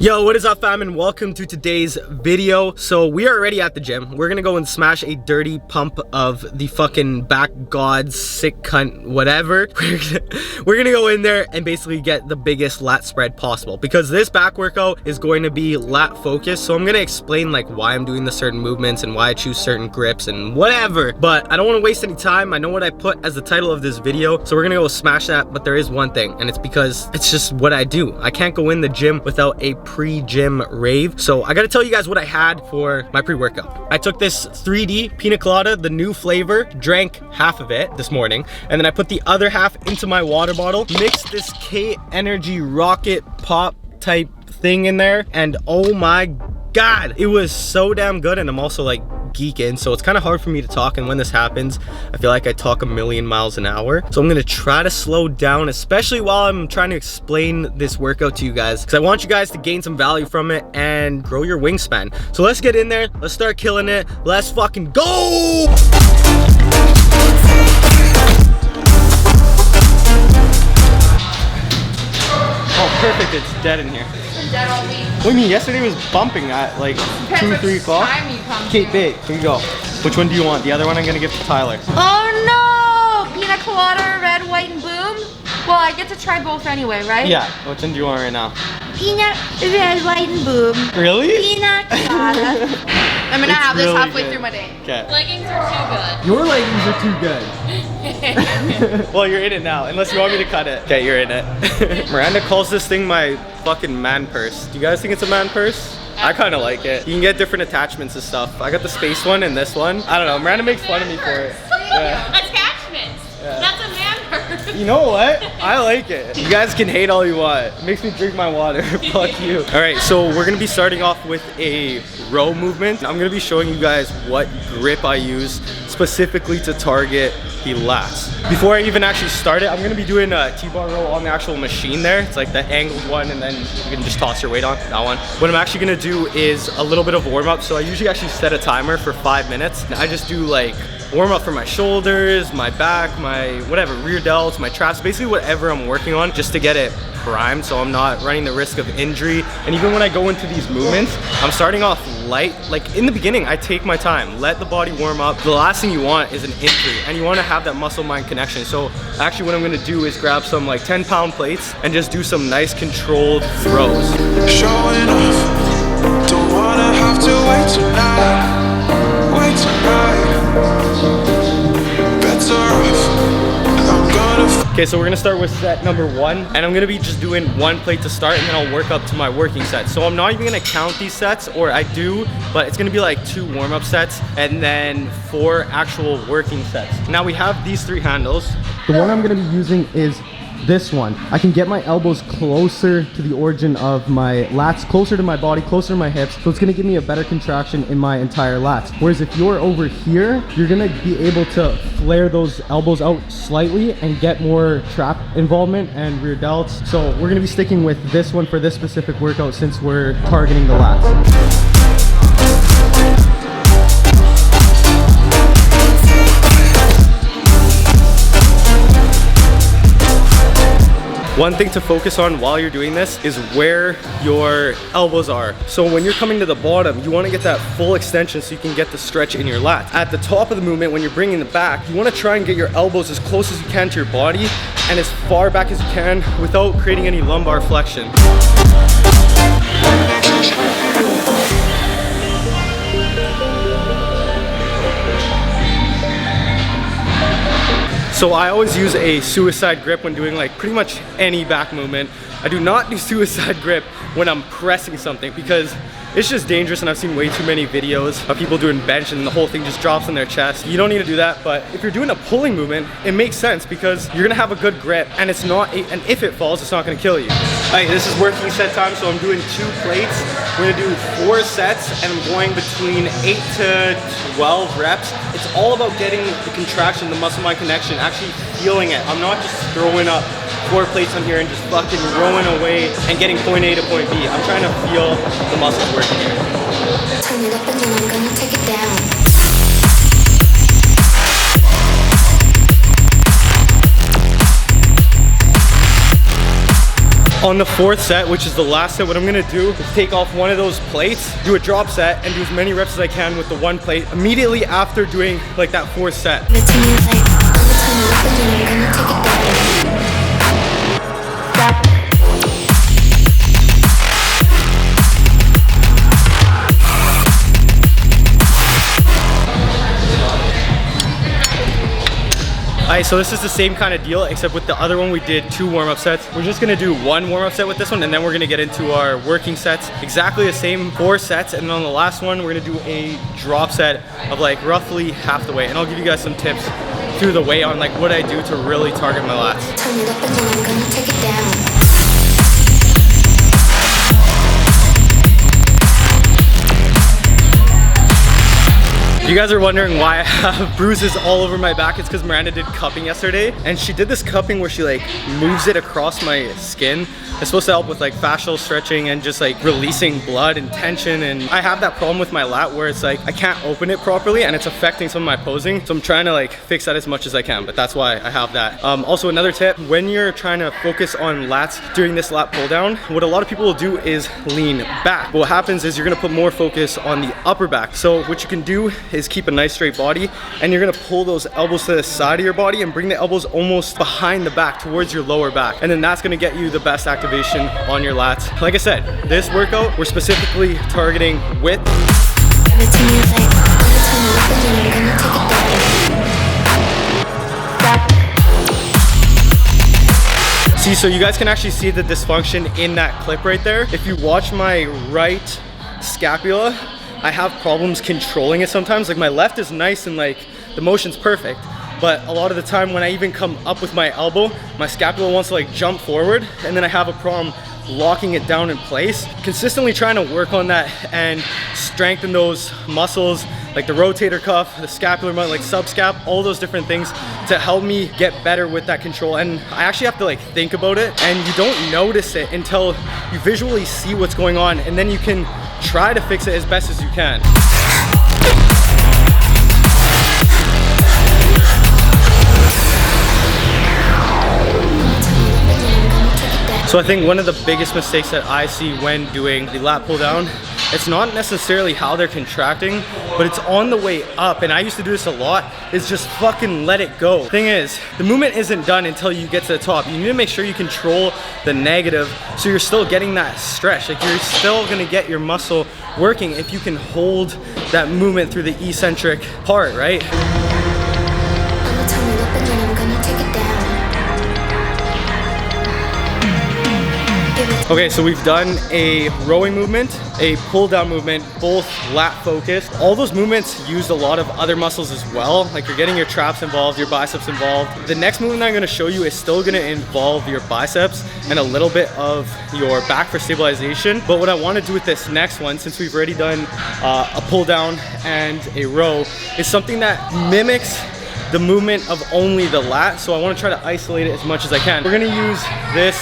Yo, what is up, fam, and welcome to today's video. So we are already at the gym. We're gonna go and smash a dirty pump of the fucking back gods, sick cunt, whatever. We're gonna go in there and basically get the biggest lat spread possible, because this back workout is going to be lat focused. So I'm gonna explain like why I'm doing the certain movements and why I choose certain grips and whatever, but I don't want to waste any time. I know what I put as the title of this video, so we're gonna go smash that. But there is one thing, and it's because it's just what I do. I can't go in the gym without a pre-gym rave. So I gotta tell you guys what I had for my pre-workout. I took this 3D pina colada, the new flavor, drank half of it this morning, and then I put the other half into my water bottle, mixed this K Energy rocket pop type thing in there, and oh my god, it was so damn good. And I'm also like geeking, so it's kind of hard for me to talk, and when this happens I feel like I talk a million miles an hour. So I'm gonna try to slow down, especially while I'm trying to explain this workout to you guys, because I want you guys to gain some value from it and grow your wingspan. So let's get in there, let's start killing it, let's fucking go. Oh perfect, it's dead in here. Dead all week. What do you mean? Yesterday was bumping at like 2 or 3 o'clock. Kate Bake, here you go. Which one do you want? The other one I'm gonna give to Tyler. Oh no! Pina colada, red, white, and boom? Well, I get to try both anyway, right? Yeah. Which one do you want right now? Pina, red, white, and boom. Really? Pina colada. I'm gonna have this really halfway good through my day. Okay. Leggings are too good. Your leggings are too good. Well, you're in it now, unless you want me to cut it. Okay, you're in it. Miranda calls this thing my fucking man purse. Do you guys think it's a man purse? I kind of like it. You can get different attachments and stuff. I got the space one and this one. I don't know, Miranda makes fun of me for it. Yeah. Attachments. Yeah. That's a man purse. You know what? I like it. You guys can hate all you want. It makes me drink my water. Fuck you. All right, so we're gonna be starting off with a row movement. I'm gonna be showing you guys what grip I use specifically to target the lats. Before I even actually start it, I'm gonna be doing a T-bar row on the actual machine there. It's like the angled one, and then you can just toss your weight on that one. What I'm actually gonna do is a little bit of warm up. So I usually actually set a timer for 5 minutes. And I just do like warm up for my shoulders, my back, my whatever, rear delts, my traps, basically whatever I'm working on, just to get it primed so I'm not running the risk of injury. And even when I go into these movements, I'm starting off light. Like in the beginning, I take my time, let the body warm up. The last thing you want is an injury, and you want to have that muscle-mind connection. So actually what I'm going to do is grab some like 10-pound plates and just do some nice controlled throws. Showing off, don't wanna have to wait tonight, wait tonight. Better off, I'm gonna. Okay, so we're gonna start with set number 1, and I'm gonna be just doing 1 plate to start, and then I'll work up to my working set. So I'm not even gonna count these sets, or I do, but it's gonna be like 2 warm-up sets and then 4 actual working sets. Now we have these 3 handles. The one I'm gonna be using is this one. I can get my elbows closer to the origin of my lats, closer to my body, closer to my hips, so it's gonna give me a better contraction in my entire lats. Whereas if you're over here, you're gonna be able to flare those elbows out slightly and get more trap involvement and rear delts. So we're gonna be sticking with this one for this specific workout since we're targeting the lats. One thing to focus on while you're doing this is where your elbows are. So when you're coming to the bottom, you want to get that full extension so you can get the stretch in your lats. At the top of the movement, when you're bringing the back, you want to try and get your elbows as close as you can to your body and as far back as you can without creating any lumbar flexion. So I always use a suicide grip when doing like pretty much any back movement. I do not do suicide grip when I'm pressing something, because it's just dangerous, and I've seen way too many videos of people doing bench and the whole thing just drops on their chest. You don't need to do that, but if you're doing a pulling movement, it makes sense because you're gonna have a good grip, and it's not, and if it falls, it's not gonna kill you. All right, this is working set time, so I'm doing 2 plates. We're gonna do 4 sets, and I'm going between 8 to 12 reps. It's all about getting the contraction, the muscle-mind connection, actually feeling it. I'm not just throwing up 4 plates on here and just fucking rowing away and getting point A to point B. I'm trying to feel the muscles working here. Turn it up and then I'm gonna take it down. On the fourth set, which is the last set, what I'm gonna do is take off one of those plates, do a drop set, and do as many reps as I can with the one plate immediately after doing like that fourth set. Give it to me like, I'ma turn it up and then I'm gonna take it down. Alright, so this is the same kind of deal, except with the other one we did 2 warm-up sets. We're just gonna do 1 warm-up set with this one, and then we're gonna get into our working sets. Exactly the same 4 sets, and then on the last one, we're gonna do a drop set of like roughly half the weight. And I'll give you guys some tips through the way on like what I do to really target my lats. Turn it up and then I'm gonna take it down. If you guys are wondering why I have bruises all over my back, it's because Miranda did cupping yesterday, and she did this cupping where she like moves it across my skin. It's supposed to help with like fascial stretching and just like releasing blood and tension. And I have that problem with my lat where it's like I can't open it properly and it's affecting some of my posing. So I'm trying to like fix that as much as I can, but that's why I have that. Also another tip, when you're trying to focus on lats during this lat pull down, what a lot of people will do is lean back. What happens is you're gonna put more focus on the upper back. So what you can do is keep a nice straight body, and you're gonna pull those elbows to the side of your body and bring the elbows almost behind the back towards your lower back. And then that's gonna get you the best activation on your lats. Like I said, this workout, we're specifically targeting width. Give it to me like, I'ma turn it up and then I'm gonna take it down. See, so you guys can actually see the dysfunction in that clip right there. If you watch my right scapula, I have problems controlling it sometimes. Like my left is nice and like the motion's perfect, but a lot of the time when I even come up with my elbow, my scapula wants to like jump forward, and then I have a problem locking it down in place. Consistently trying to work on that and strengthen those muscles like the rotator cuff, the scapular muscle, like subscap, all those different things to help me get better with that control. And I actually have to like think about it, and you don't notice it until you visually see what's going on, and then you can try to fix it as best as you can. So I think one of the biggest mistakes that I see when doing the lat pull down, it's not necessarily how they're contracting, but it's on the way up. And I used to do this a lot, is just fucking let it go. Thing is, the movement isn't done until you get to the top. You need to make sure you control the negative so you're still getting that stretch. Like you're still gonna get your muscle working if you can hold that movement through the eccentric part, right? I'ma turn it up and then I'm gonna take it down. Okay, so we've done a rowing movement, a pull down movement, both lat focused. All those movements used a lot of other muscles as well. Like you're getting your traps involved, your biceps involved. The next movement that I'm gonna show you is still gonna involve your biceps and a little bit of your back for stabilization. But what I wanna do with this next one, since we've already done a pull down and a row, is something that mimics the movement of only the lat. So I want to try to isolate it as much as I can. We're going to use this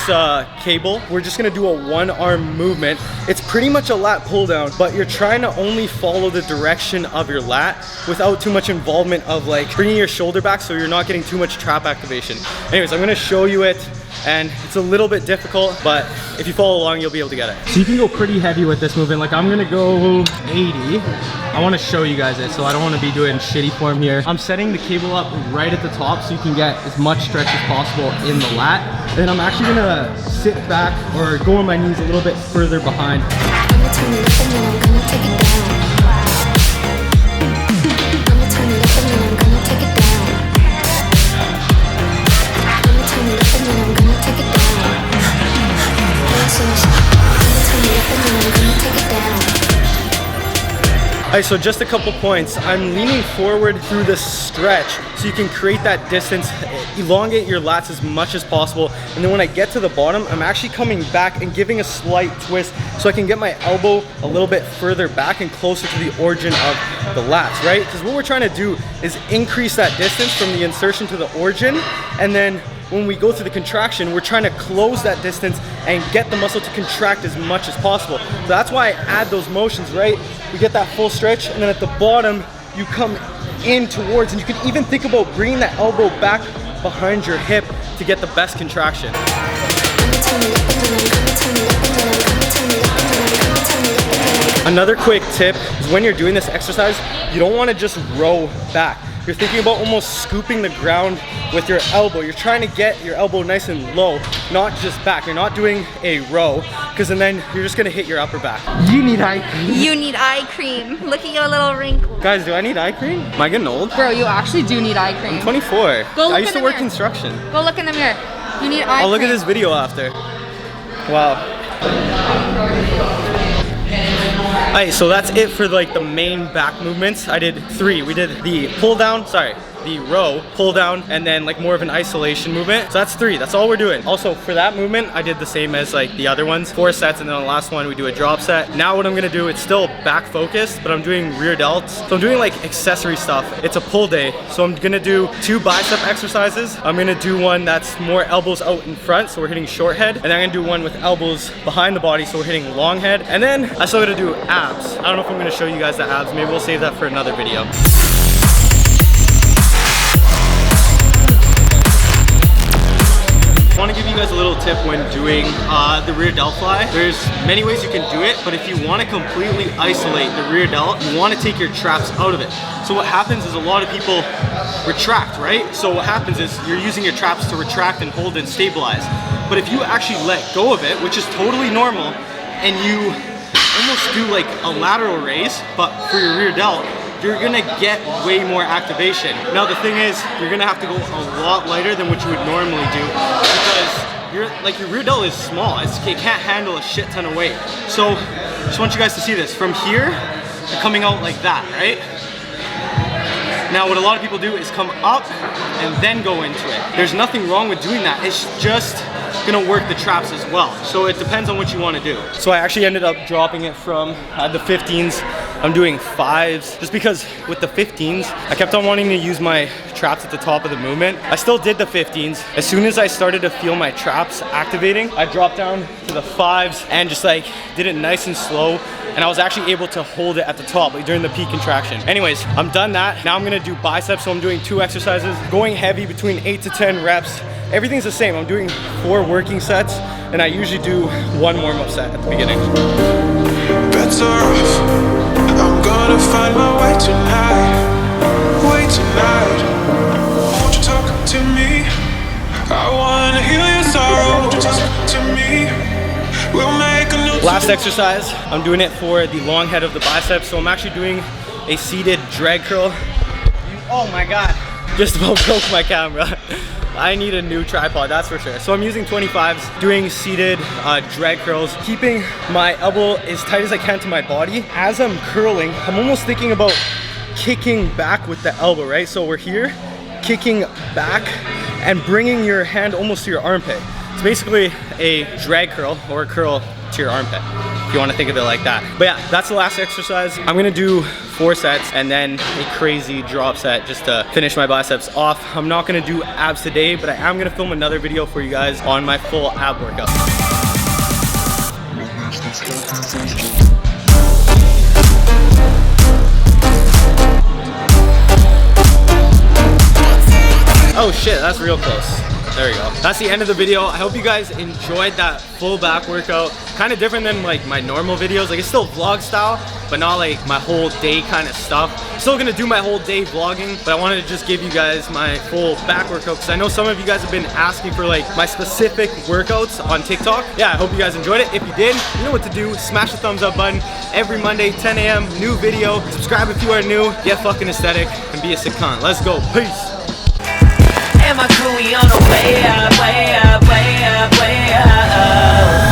cable. We're just going to do a 1-arm movement. It's pretty much a lat pull down, but you're trying to only follow the direction of your lat without too much involvement of like bringing your shoulder back, so you're not getting too much trap activation. Anyways, I'm going to show you it, and it's a little bit difficult, but if you follow along, you'll be able to get it. So you can go pretty heavy with this movement. Like I'm going to go 80. I want to show you guys it, so I don't want to be doing shitty form here. I'm setting the cable up right at the top so you can get as much stretch as possible in the lat. Then I'm actually gonna sit back or go on my knees a little bit further behind. I'ma turn it up and then I'm gonna take it down. I'ma turn it up and then I'm gonna take it down. I'ma turn it up and then I'm gonna take it down. I'ma turn it up and then I'm gonna take it down. Alright, so just a couple points. I'm leaning forward through the stretch so you can create that distance, elongate your lats as much as possible. And then when I get to the bottom, I'm actually coming back and giving a slight twist so I can get my elbow a little bit further back and closer to the origin of the lats, right? Because what we're trying to do is increase that distance from the insertion to the origin, and then when we go through the contraction, we're trying to close that distance and get the muscle to contract as much as possible. So that's why I add those motions, right? We get that full stretch, and then at the bottom, you come in towards, and you can even think about bringing that elbow back behind your hip to get the best contraction. I'ma Another quick tip is when you're doing this exercise, you don't want to just row back. You're thinking about almost scooping the ground with your elbow. You're trying to get your elbow nice and low, not just back. You're not doing a row, because then you're just gonna hit your upper back. You need eye cream. You need eye cream. Look at your little wrinkle. Guys, do I need eye cream? Am I getting old? Bro, you actually do need eye cream. I'm 24. Go look I used in to the work mirror. construction. Go look in the mirror. You need eye cream. I'll look at this video after. Wow. Alright, so that's it for like the main back movements. I did 3. We did the pull down, the row, pull down, and then like more of an isolation movement. So that's 3, that's all we're doing. Also for that movement, I did the same as like the other ones, 4 sets, and then on the last one we do a drop set. Now what I'm gonna do, it's still back focused, but I'm doing rear delts. So I'm doing like accessory stuff. It's a pull day, so I'm gonna do 2 bicep exercises. I'm gonna do one that's more elbows out in front, so we're hitting short head, and then I'm gonna do one with elbows behind the body, so we're hitting long head. And then I still gotta do abs. I don't know if I'm gonna show you guys the abs. Maybe we'll save that for another video. I want to give you guys a little tip when doing the rear delt fly. There's many ways you can do it, but if you want to completely isolate the rear delt, you want to take your traps out of it. So what happens is a lot of people retract, right? So what happens is you're using your traps to retract and hold and stabilize. But if you actually let go of it, which is totally normal, and you almost do like a lateral raise, but for your rear delt, you're gonna get way more activation. Now the thing is, you're gonna have to go a lot lighter than what you would normally do, because your rear delt is small. It can't handle a shit ton of weight. So just want you guys to see this. From here, you're coming out like that, right? Now what a lot of people do is come up and then go into it. There's nothing wrong with doing that. It's just gonna work the traps as well. So it depends on what you want to do. So I actually ended up dropping it from the 15s. I'm doing 5s just because with the 15s, I kept on wanting to use my traps at the top of the movement. I still did the 15s. As soon as I started to feel my traps activating, I dropped down to the 5s and just like did it nice and slow. And I was actually able to hold it at the top like during the peak contraction. Anyways, I'm done that. Now I'm gonna do biceps. So I'm doing 2 exercises, going heavy between 8 to 10 reps. Everything's the same. I'm doing 4 working sets, and I usually do 1 warm-up set at the beginning. Better off. I'm gonna find my way tonight. Won't you talk to me? I wanna heal your sorrow. Won't you talk to me? We'll make a new Last exercise, I'm doing it for the long head of the biceps. So I'm actually doing a seated drag curl. Oh my God, just about broke my camera. I need a new tripod, that's for sure. So I'm using 25s, doing seated drag curls, keeping my elbow as tight as I can to my body. As I'm curling, I'm almost thinking about kicking back with the elbow, right? So we're here, kicking back and bringing your hand almost to your armpit. It's basically a drag curl or a curl to your armpit, if you want to think of it like that. But yeah, that's the last exercise. I'm gonna do 4 sets and then a crazy drop set just to finish my biceps off. I'm not gonna do abs today, but I am gonna film another video for you guys on my full ab workout. Oh shit, that's real close. There we go. That's the end of the video. I hope you guys enjoyed that full back workout. Kind of different than like my normal videos. Like it's still vlog style, but not like my whole day kind of stuff. Still gonna do my whole day vlogging, but I wanted to just give you guys my full back workout because I know some of you guys have been asking for like my specific workouts on TikTok. Yeah, I hope you guys enjoyed it. If you did, you know what to do. Smash the thumbs up button. Every Monday, 10 a.m., new video. Subscribe if you are new. Get fucking aesthetic and be a sick cunt. Let's go. Peace. And my crew, we on the way up, way up, way up, way up.